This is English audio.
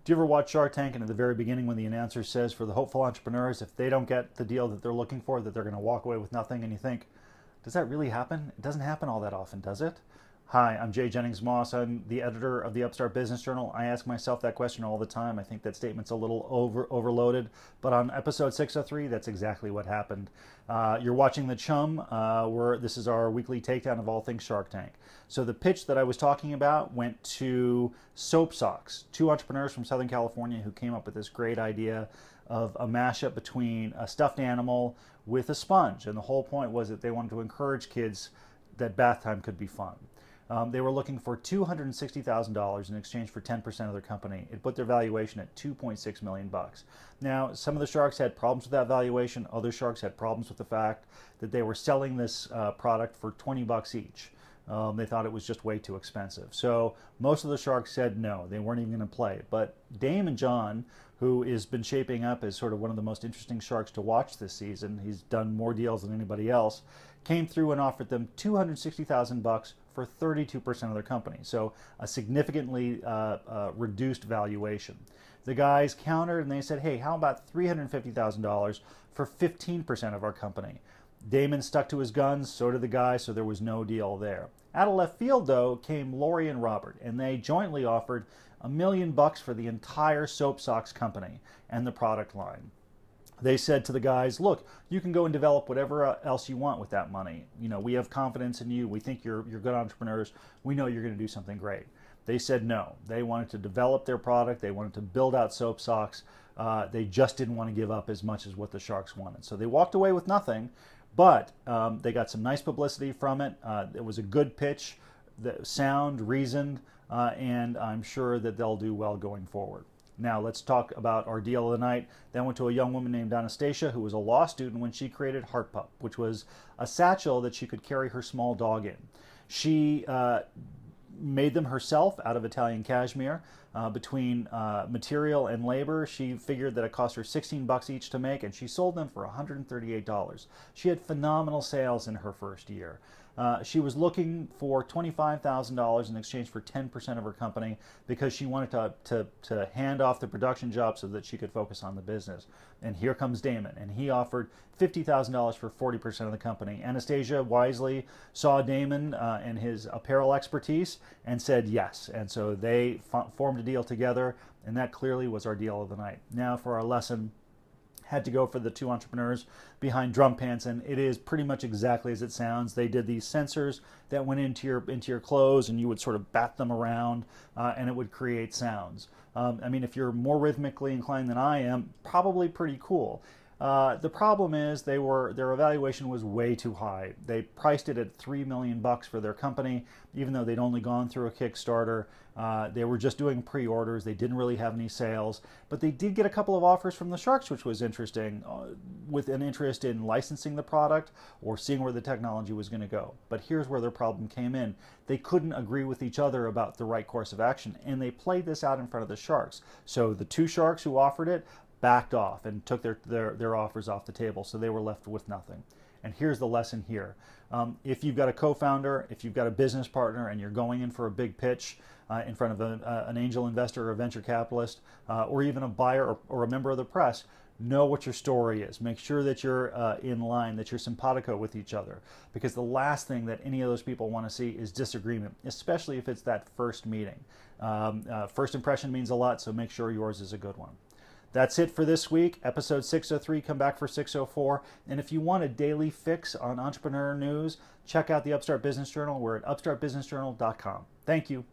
Do you ever watch Shark Tank and at the very beginning when the announcer says for the hopeful entrepreneurs, if they don't get the deal that they're looking for, that they're going to walk away with nothing, and you think, does that really happen? It doesn't happen all that often, does it? Hi, I'm Jennings Moss. I'm the editor of the Upstart Business Journal. I ask myself that question all the time. I think that statement's a little overloaded, but on episode 603, that's exactly what happened. You're watching the Chum, where this is our weekly takedown of all things Shark Tank. So the pitch that I was talking about went to Soap Sox, two entrepreneurs from Southern California who came up with this great idea of a mashup between a stuffed animal with a sponge. And the whole point was that they wanted to encourage kids that bath time could be fun. They were looking for $260,000 in exchange for 10% of their company. It put their valuation at $2.6 million. Now, some of the sharks had problems with that valuation. Other sharks had problems with the fact that they were selling this product for $20 each. They thought it was just way too expensive. So most of the sharks said no, they weren't even going to play. But Damon John, who has been shaping up as sort of one of the most interesting sharks to watch this season, he's done more deals than anybody else, came through and offered them $260,000 for 32% of their company. So a significantly reduced valuation. The guys countered and they said, hey, how about $350,000 for 15% of our company? Damon stuck to his guns, so did the guys, so there was no deal there. Out of left field, though, came Lori and Robert, and they jointly offered $1 million for the entire Soap Sox company and the product line. They said to the guys, look, you can go and develop whatever else you want with that money. You know, we have confidence in you. We think you're good entrepreneurs. We know you're going to do something great. They said no. They wanted to develop their product. They wanted to build out Soap Sox. They just didn't want to give up as much as what the Sharks wanted. So they walked away with nothing, but they got some nice publicity from it. It was a good pitch, sound, reasoned, and I'm sure that they'll do well going forward. Now let's talk about our deal of the night. That went to a young woman named Anastasia, who was a law student when she created Heart Pup, which was a satchel that she could carry her small dog in. She made them herself out of Italian cashmere. Between material and labor, she figured that it cost her $16 each to make, and she sold them for $138. She had phenomenal sales in her first year. She was looking for $25,000 in exchange for 10% of her company because she wanted to hand off the production job so that she could focus on the business. And here comes Damon, and he offered $50,000 for 40% of the company. Anastasia wisely saw Damon and his apparel expertise and said yes. And so they formed a deal together, and that clearly was our deal of the night. Now for our lesson. Had to go for the two entrepreneurs behind DrumPants, and it is pretty much exactly as it sounds. They did these sensors that went into your clothes, and you would sort of bat them around, and it would create sounds. I mean, if you're more rhythmically inclined than I am, probably pretty cool. The problem is their evaluation was way too high. They priced it at $3 million for their company, even though they'd only gone through a Kickstarter. They were just doing pre-orders. They didn't really have any sales, but they did get a couple of offers from the Sharks, which was interesting, with an interest in licensing the product or seeing where the technology was going to go. But here's where their problem came in. They couldn't agree with each other about the right course of action, and they played this out in front of the Sharks. So the two Sharks who offered it backed off and took their offers off the table, so they were left with nothing. And here's the lesson here. If you've got a co-founder, if you've got a business partner, and you're going in for a big pitch in front of an angel investor or a venture capitalist, or even a buyer or a member of the press, know what your story is. Make sure that you're in line, that you're simpatico with each other, because the last thing that any of those people want to see is disagreement, especially if it's that first meeting. First impression means a lot, so make sure yours is a good one. That's it for this week, episode 603. Come back for 604. And if you want a daily fix on entrepreneur news, check out the Upstart Business Journal. We're at upstartbusinessjournal.com. Thank you.